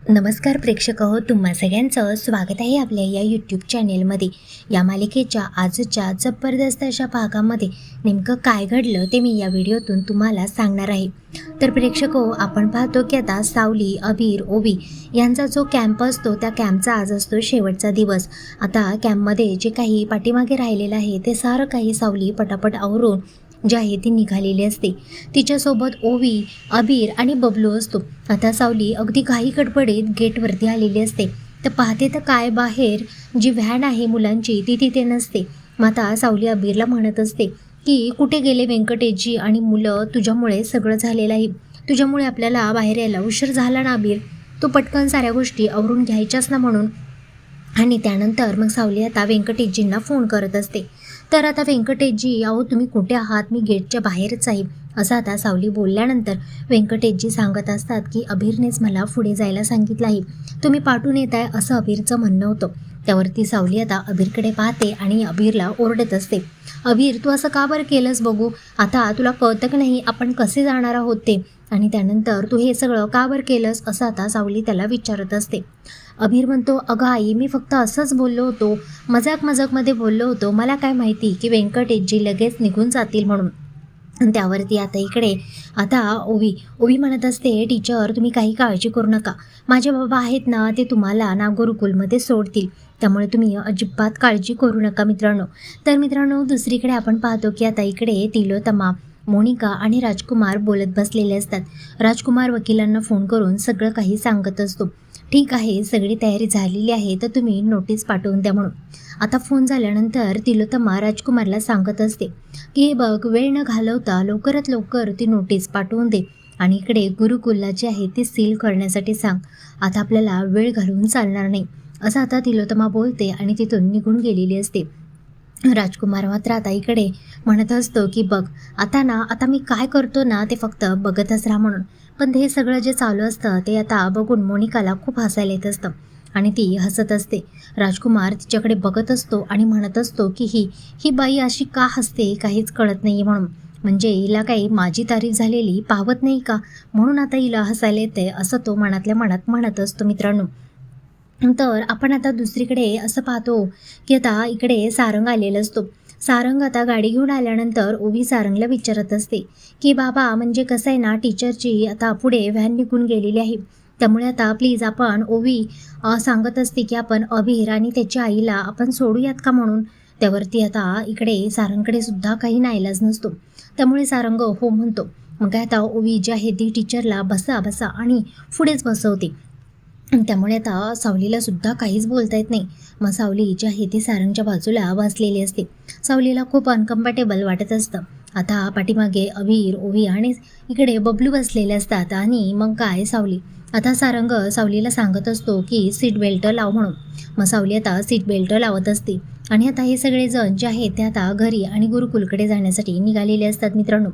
नमस्कार प्रेक्षक हो, तुम्हा सगळ्यांचं स्वागत आहे आपल्या या यूट्यूब चॅनेलमध्ये. या मालिकेच्या आजच्या जबरदस्त अशा भागामध्ये नेमकं काय घडलं ते मी या व्हिडिओतून तुम्हाला सांगणार आहे. तर प्रेक्षक हो, आपण पाहतो की आता सावली, अबीर, ओवी यांचा जो कॅम्प असतो त्या कॅम्पचा आज असतो शेवटचा दिवस. आता कॅम्पमध्ये जे काही पाठीमागे राहिलेलं आहे ते सारं काही सावली पटापट आवरून जे आहे ती निघालेली असते. तिच्यासोबत ओवी, अबीर आणि बबलू असतो. आता सावली अगदी घाई गडबडीत गेटवरती आलेली असते. तर पाहते तर काय, बाहेर जी व्हॅन आहे मुलांची ती तिथे नसते. मग आता सावली अबीरला म्हणत असते की कुठे गेले व्यंकटेशजी आणि मुलं, तुझ्यामुळे सगळं झालेलं आहे. तुझ्यामुळे आपल्याला बाहेर यायला उशीर झाला ना अबीर, तू पटकन साऱ्या गोष्टी आवरून घ्यायच्याच ना म्हणून. आणि त्यानंतर मग सावली आता व्यंकटेशजींना फोन करत असते. तर आता व्यंकटेशजी, अहो तुम्ही कुठे आहात, मी गेटच्या बाहेरच आहे, असं आता सावली बोलल्यानंतर व्यंकटेशजी सांगत असतात की अबीरनेच मला पुढे जायला सांगितलं आहे, तुम्ही पाठवून येत आहे असं अबीरचं म्हणणं होतं. त्यावरती सावली आता अबीरकडे पाहते आणि अबीरला ओरडत असते, अबीर तू असं का बरं केलंस बघू, आता तुला कळतं की नाही आपण कसे जाणार आहोत ते, आणि त्यानंतर तू हे सगळं का बरं केलंस असं आता सावली त्याला विचारत असते. अबीर म्हणतो, अगं आई, मी फक्त असंच बोललो होतो, मजाकमध्ये बोललो होतो, मला काय माहिती की व्यंकटेशजी लगेच निघून जातील म्हणून. आणि त्यावरती आता इकडे आता ओवी म्हणत असते, टीचर तुम्ही काही काळजी करू नका, माझे बाबा आहेत ना, ते तुम्हाला ना गुरुकुलमध्ये सोडतील, त्यामुळे तुम्ही अजिबात काळजी करू नका मित्रांनो. तर मित्रांनो, दुसरीकडे आपण पाहतो की आता इकडे तिलोत्तमा, मोनिका आणि राजकुमार बोलत बसलेले असतात. राजकुमार वकिलांना फोन करून सगळं काही सांगत असतो. ठीक आहे, सगळी तयारी झालेली आहे, तर तुम्ही नोटीस पाठवून द्या म्हणून. आता फोन झाल्यानंतर तिलोत्तमा राजकुमारला सांगत असते की हे बघ, वेळ न घालवता लवकरात लवकर ती नोटीस पाठवून दे आणि इकडे गुरुकुलला जे आहे ते सील करण्यासाठी सांग. आता आपल्याला वेळ घालवून चालणार नाही, असं आता तिलोत्तमा बोलते आणि तिथून निघून गेलेली असते. राजकुमार मात्र आता इकडे म्हणत असतो की बघ, आता मी काय करतो ना ते फक्त बघतच राहा म्हणून. पण हे सगळं जे चालू असतं ते आता बघून मोनिकाला खूप हसायला येत असतं आणि ती हसत असते. राजकुमार तिच्याकडे बघत असतो आणि म्हणत असतो की ही बाई अशी का हसते, काहीच कळत नाही म्हणून. म्हणजे हिला काही माझी तारीफ झालेली पावत नाही का, म्हणून आता हिला हसायला येते, असं तो मनातल्या मनात म्हणत असतो मित्रांनो. तर आपण आता दुसरीकडे असं पाहतो की आता इकडे सारंग आलेला असतो. सारंग आता गाडी घेऊन आल्यानंतर ओवी सारंगला विचारत असते की बाबा, म्हणजे कसं आहे ना, टीचरची आता पुढे व्हॅन निघून गेलेली आहे, त्यामुळे आता प्लीज आपण ओवी सांगत असते की आपण अबीर आणि त्याच्या आईला आपण सोडूयात का म्हणून. त्यावरती आता इकडे सारंगकडे सुद्धा काही नाईलाज नसतो, त्यामुळे सारंग हो म्हणतो. मग काय आता ओवी जी आहे ती टीचरला बसा बसा आणि पुढेच बसवते. त्यामुळे आता सावलीला सुद्धा काहीच बोलता येत नाही. मग सावली जी आहे ती सारंगच्या बाजूला बसलेली असते. सावलीला खूप अनकम्फर्टेबल वाटत असतं. आता पाठीमागे अबीर, ओवी आणि इकडे बबलू बसलेले असतात. आणि मग काय, आता सारंग सावलीला सांगत असतो की सीट बेल्ट लाव म्हणून. मग सावली आता सीट बेल्ट लावत असते आणि आता हे सगळेजण जे आहेत ते आता घरी आणि गुरुकुलकडे जाण्यासाठी निघालेले असतात मित्रांनो.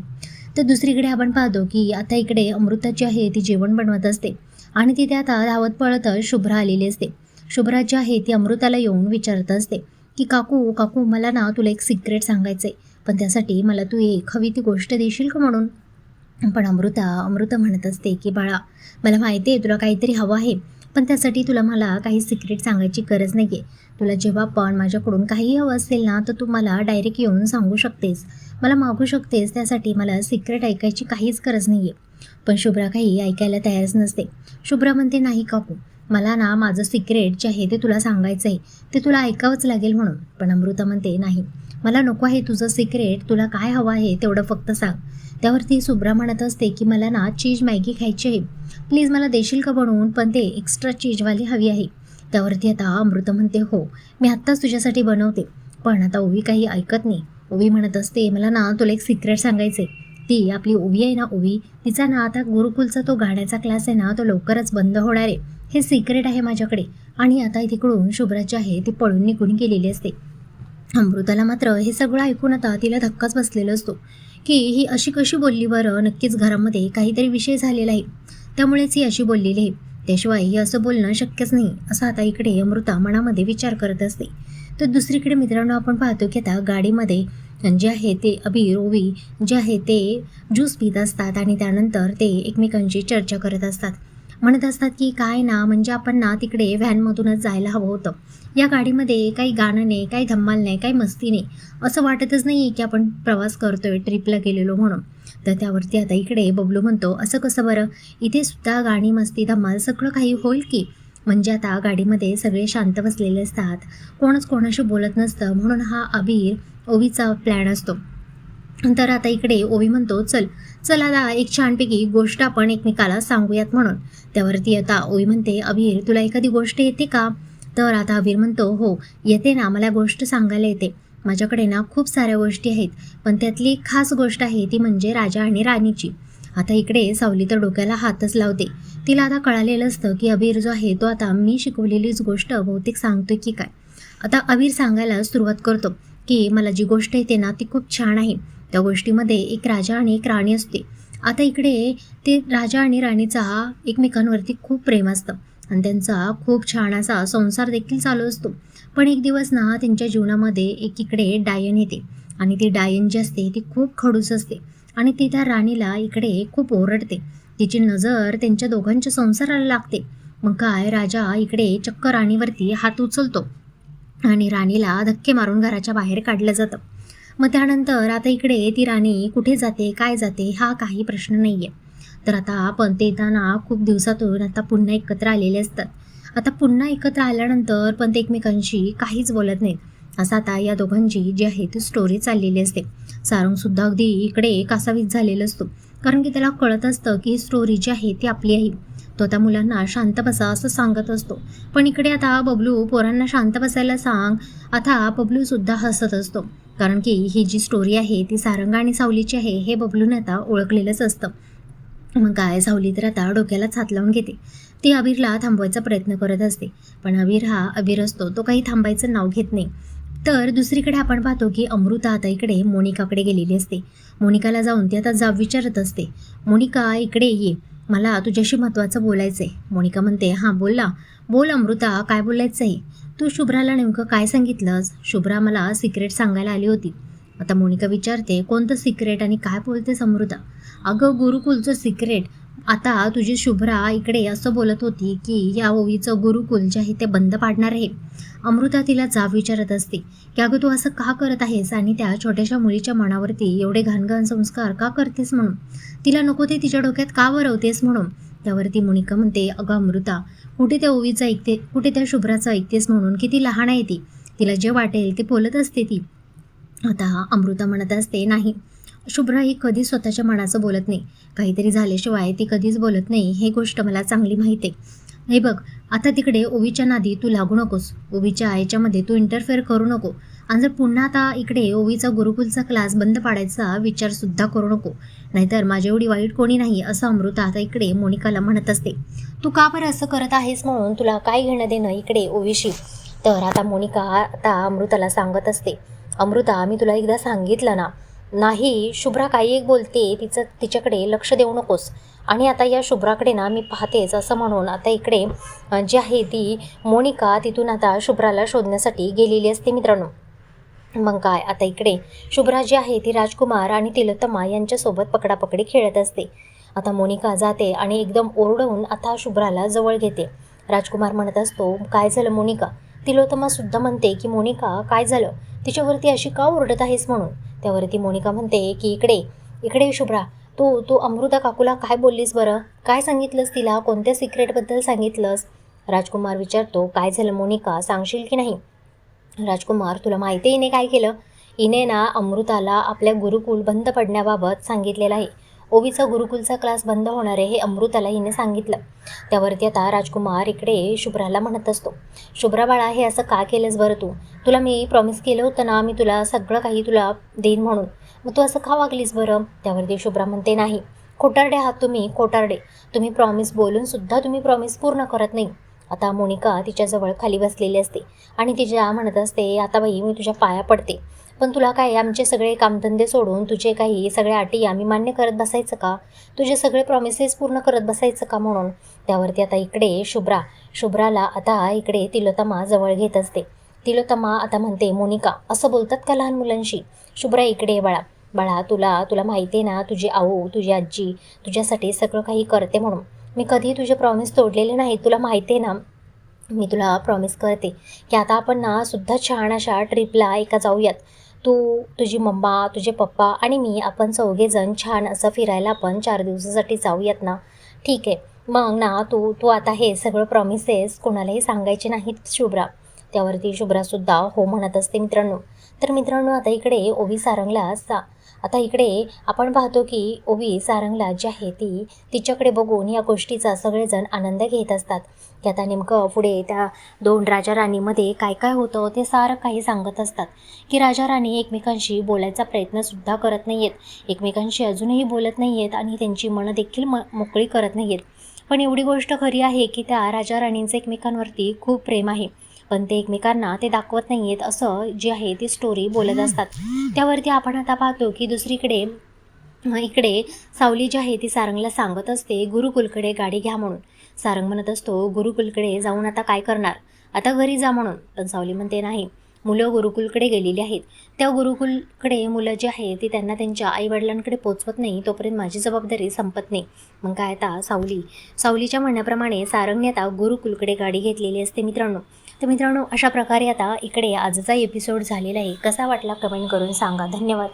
तर दुसरीकडे आपण पाहतो की आता इकडे अमृता जी आहे ती जेवण बनवत असते आणि तिथे आता धावत पळत शुभ्रा आलेली असते. शुभ्रा जी आहे ती अमृताला येऊन विचारत असते की काकू मला ना तुला एक सिक्रेट सांगायचं आहे, पण त्यासाठी मला तू एक हवी ती गोष्ट देशील का म्हणून. पण अमृता म्हणत असते की बाळा, मला माहिती आहे तुला काहीतरी हवं आहे, पण त्यासाठी तुला मला काही सिक्रेट सांगायची गरज नाही आहे. तुला जेव्हा पण माझ्याकडून काही हवं असेल ना, तर तू मला डायरेक्ट येऊन सांगू शकतेस, मला मागू शकतेस, त्यासाठी मला सिक्रेट ऐकायची काहीच गरज नाही आहे. पण शुभ्रा काही ऐकायला तयारच नसते. शुभ्रा म्हणते, नाही काकू, मला ना माझं सिक्रेट जे आहे ते तुला सांगायचं आहे, ते तुला ऐकावंच लागेल म्हणून. पण अमृता म्हणते, नाही, मला नको आहे तुझं सिक्रेट, तुला काय हवं आहे तेवढं फक्त सांग. त्यावरती शुभ्रा म्हणत असते की मला ना चीज मॅगी खायची आहे, प्लीज मला देशील का बनवून, पण ते एक्स्ट्रा चीजवाली हवी आहे. त्यावरती आता अमृता म्हणते, हो मी आत्ताच तुझ्यासाठी बनवते. पण आता ओवी काही ऐकत नाही. ओवी म्हणत असते, मला ना तुला एक सिक्रेट सांगायचं आहे. ती आपली ओवी आहे ना, ओवी, तिचा ना आता गुरुकुलचा तो गाण्याचा क्लास आहे ना, तो लवकरच बंद होणार आहे, हे सिक्रेट आहे माझ्याकडे. आणि आता तिकडून शुभ्राची आहे ती पळून निघून गेलेली असते. अमृताला मात्र हे सगळं ऐकून आता तिला धक्काच बसलेला असतो की ही अशी कशी बोलली बरं, नक्कीच घरामध्ये काहीतरी विषय झालेला आहे, त्यामुळेच ही अशी बोललेली आहे, त्याशिवाय हे असं बोलणं शक्यच नाही, असं आता इकडे अमृता मनामध्ये विचार करत असते. तर दुसरीकडे मित्रांनो आपण पाहतो की आता गाडीमध्ये जे आहे ते अबीर, ओवी जे आहे ते ज्यूस पित असतात आणि त्यानंतर ते एकमेकांची चर्चा करत असतात. म्हणत असतात की काय ना, म्हणजे आपण ना तिकडे व्हॅनमधूनच जायला हवं होतं. या गाडीमध्ये काही गाणं नाही, काही धम्माल नाही, काही मस्ती नाही. असं वाटतच नाही आहे की आपण प्रवास करतोय, ट्रिपला गेलेलो म्हणून. तर त्यावरती आता इकडे बबलू म्हणतो, असं कसं बरं? इथे सुद्धा गाणी, मस्ती, धमाल सगळं काही होईल की. म्हणजे आता गाडीमध्ये सगळे शांत बसलेले असतात, कोणच कोणाशी बोलत नसतं, म्हणून हा अबीर ओवीचा प्लॅन असतो. तर आता इकडे ओवी म्हणतो, चल चल आता एक छानपैकी गोष्ट आपण एकमेकाला सांगूयात म्हणून. त्यावरती आता ओवी म्हणते, अबीर तुला एखादी गोष्ट येते का? तर आता अबीर म्हणतो, हो येते ना, मला गोष्ट सांगायला येते. माझ्याकडे ना खूप साऱ्या गोष्टी आहेत, पण त्यातली एक खास गोष्ट आहे ती म्हणजे राजा आणि राणीची. आता इकडे सावली तर डोक्याला हातच लावते. तिला आता कळालेलं असतं की अबीर जो आहे तो आता मी शिकवलेलीच गोष्ट बहुतेक सांगतोय की काय. आता अबीर सांगायला सुरुवात करतो की मला जी गोष्ट येते ना ती खूप छान आहे. त्या गोष्टीमध्ये एक राजा आणि एक राणी असते. आता इकडे ते राजा आणि राणीचा एकमेकांवरती खूप प्रेम असतं आणि त्यांचा खूप छान असा संसार देखील चालू असतो. पण एक दिवस ना त्यांच्या जीवनामध्ये एकीकडे डायन येते आणि ती डायन जी असते ती खूप खडूस असते आणि ती त्या राणीला इकडे खूप ओरडते. तिची नजर त्यांच्या दोघांच्या संसाराला लागते. मग काय, राजा इकडे चक्क राणीवरती हात उचलतो आणि राणीला धक्के मारून घराच्या बाहेर काढलं जातं. मग त्यानंतर आता इकडे ती राणी कुठे जाते, काय जाते, हा काही प्रश्न नाही आहे. तर आता आपण ते ना खूप दिवसातून आता पुन्हा एकत्र आलेले असतात. आता पुन्हा एकत्र आल्यानंतर पण ते एकमेकांशी काहीच बोलत नाहीत. असं आता या दोघांची जी आहे ती स्टोरी चाललेली असते. सारंगसुद्धा अगदी इकडे कासावीस झालेलं असतो, कारण की त्याला कळत असतं की ही स्टोरी जी आहे ती आपली आहे. तो त्या मुलांना शांत बसा असं सांगत असतो. पण इकडे आता बबलू पोरांना शांत बसायला सांग. आता बबलूसुद्धा हसत असतो, कारण की ही जी स्टोरी आहे ती सारंग आणि सावलीची आहे हे बबलूने आता ओळखलेलंच असतं. मग काय, सावली तर आता डोक्यालाच हात लावून घेते. ती अबीरला थांबवायचा प्रयत्न करत असते, पण अबीर हा अबीर असतो, तो काही थांबायचं नाव घेत नाही. तर दुसरीकडे आपण पाहतो की अमृता आता इकडे मोनिकाकडे गेलेली असते. मोनिकाला जाऊन ती आता जाब विचारत असते, मोनिका इकडे ये, मला तुझ्याशी महत्त्वाचं बोलायचं आहे. मोनिका म्हणते, हां बोल ना, बोल अमृता, काय बोलायचं आहे? तू शुभ्राला नेमकं काय सांगितलंस? शुभ्रा मला सिक्रेट सांगायला आली होती. आता मोनिका विचारते, कोणतं सिक्रेट आणि काय बोलतेस अमृता? अगं गुरुकुलचं सिक्रेट. आता तुझी शुभ्रा इकडे असं बोलत होती की या ओवीचं गुरुकुल जे आहे ते बंद पाडणार आहे. अमृता तिला जाब विचारत असते की अगं तू असं का करत आहेस आणि त्या छोट्याशा मुलीच्या मनावरती एवढे घाणघाण संस्कार का करतेस म्हणून. तिला नको ते तिच्या डोक्यात का वरवतेस म्हणून. त्यावरती मोनिका म्हणते, अगं अमृता, कुठे त्या ओवीचं ऐकते, कुठे त्या शुभ्राचं ऐकतेस म्हणून. किती लहान आहे ती, तिला जे वाटेल ते बोलत असते ती. आता अमृता म्हणत असते, नाही, शुभ्रा ही कधीच स्वतःच्या मनाचं बोलत नाही. काहीतरी झाल्याशिवाय ती कधीच बोलत नाही, हे गोष्ट मला चांगली माहीत आहे. हे बघ, आता तिकडे ओवीच्या नादी तू लागू नकोस, ओवीच्या आईच्यामध्ये तू इंटरफेअर करू नको. आणि जर पुन्हा आता इकडे ओवीचा गुरुकुलचा क्लास बंद पाडायचा विचारसुद्धा करू नको, नाहीतर माझ्या एवढी वाईट कोणी नाही, असं अमृता आता इकडे मोनिकाला म्हणत असते. तू का बरं असं करत आहेस म्हणून तुला काय घेणं देणं इकडे ओवीशी. तर आता मोनिका आता अमृताला सांगत असते, अमृता मी तुला एकदा सांगितलं ना, नाही शुभ्रा काही एक बोलते, तिच्याकडे लक्ष देऊ नकोस. आणि आता या शुभ्राकडे ना मी पाहतेच असं म्हणून आता इकडे जी आहे ती मोनिका तिथून आता शुभ्राला शोधण्यासाठी गेलेली असते मित्रांनो. मग काय, आता इकडे शुभ्रा जी आहे ती राजकुमार आणि तिलोत्तमा यांच्यासोबत पकडापकडी खेळत असते. आता मोनिका जाते आणि एकदम ओरडून आता शुभ्राला जवळ घेते. राजकुमार म्हणत असतो, काय झालं मोनिका? तिलोत्तमासुद्धा म्हणते की मोनिका काय झालं, तिच्यावरती अशी का ओरडत आहेस म्हणून. त्यावरती मोनिका म्हणते की इकडे इकडे शुभ्रा, तू तू अमृता काकूला काय बोललीस बरं? काय सांगितलंस तिला, कोणत्या सिक्रेटबद्दल सांगितलंस? राजकुमार विचारतो, काय झालं मोनिका, सांगशील की नाही? राजकुमार, तुला माहिती आहे हिने काय केलं? हिने ना अमृताला आपल्या गुरुकुल बंद पडण्याबाबत सांगितलेलं आहे. ओवीचा गुरुकुलचा क्लास बंद होणार आहे हे अमृताला हिने सांगितलं. त्यावरती आता राजकुमार इकडे शुभ्राला म्हणत असतो, शुभ्रा बाळा, हे असं का केलंस बरं तू? तुला मी प्रॉमिस केलं होतं ना, मी तुला सगळं काही तुला देईन म्हणून, मग तू असं का वागलीस बरं? त्यावरती शुभ्रा म्हणते, नाही, खोटारडे आहात तुम्ही, खोटारडे. तुम्ही प्रॉमिस बोलूनसुद्धा तुम्ही प्रॉमिस पूर्ण करत नाही. आता मोनिका तिच्याजवळ खाली बसलेली असते आणि तिच्या म्हणत असते, आता बाई मी तुझ्या पाया पडते, पण तुला काय आमचे सगळे कामधंदे सोडून तुझे काही सगळ्या अटी आम्ही मान्य करत बसायचं का? तुझे सगळे प्रॉमिसेस पूर्ण करत बसायचं का म्हणून. त्यावरती आता इकडे शुभ्राला आता इकडे तिलोत्तमा जवळ घेत असते. तिलोत्तमा आता म्हणते, मोनिका असं बोलतात का लहान मुलांशी? शुभ्रा इकडे बाळा, बाळा तुला माहिती आहे ना, तुझी आऊ तुझी आजी तुझ्यासाठी सगळं काही करते म्हणून. मी कधीही तुझे प्रॉमिस तोडलेले नाही. तुला माहिती आहे ना, मी तुला प्रॉमिस करते की आता आपण ना सुद्धा छान अशा ट्रिपला एका जाऊयात. तू, तुझी मम्मा, तुझे पप्पा आणि मी आपण चौघेजण छान असं फिरायला आपण 4 दिवसासाठी जाऊयात ना. ठीक आहे. मग ना तू तू आता हे सगळं प्रॉमिसेस कोणालाही सांगायचे नाहीत शुभ्रा. त्यावरती शुभ्रासुद्धा हो म्हणत असते मित्रांनो. तर मित्रांनो आता इकडे ओवी सारंगला आता इकडे आपण पाहतो की ओवी सारंगला जी आहे ती तिच्याकडे बघून या गोष्टीचा सगळेजण आनंद घेत असतात, की आता नेमकं पुढे त्या 2 राजा राणीमध्ये काय काय होतं ते सारं काही सांगत असतात, की राजा राणी एकमेकांशी बोलायचा प्रयत्नसुद्धा करत नाही आहेत, एकमेकांशी अजूनही बोलत नाही आहेत आणि त्यांची मनं देखील मोकळी करत नाही आहेत. पण एवढी गोष्ट खरी आहे की त्या राजा राणींचं एकमेकांवरती खूप प्रेम आहे, पण ते एकमेकांना ते दाखवत नाही आहेत असं जी आहे ती स्टोरी बोलत असतात. त्यावरती आपण आता पाहतो की दुसरीकडे इकडे सावली जी आहे ती सारंगला सांगत असते गुरुकुलकडे गाडी घ्या म्हणून. सारंग म्हणत असतो गुरुकुलकडे जाऊन आता काय करणार, आता घरी जा म्हणून. पण सावली म्हणते नाही, मुलं गुरुकुलकडे गेलेली आहेत, त्या गुरुकुलकडे मुलं जी आहे ती त्यांना त्यांच्या आईवडिलांकडे पोचवत नाही तोपर्यंत माझी जबाबदारी संपत नाही. मग काय आता सावलीच्या म्हणण्याप्रमाणे सारंगने आता गुरुकुलकडे गाडी घेतलेली असते मित्रांनो. तर मित्रांनो अशा प्रकारे आता इकडे आजचा एपिसोड झालेला आहे. कसा वाटला कमेंट करून सांगा. धन्यवाद.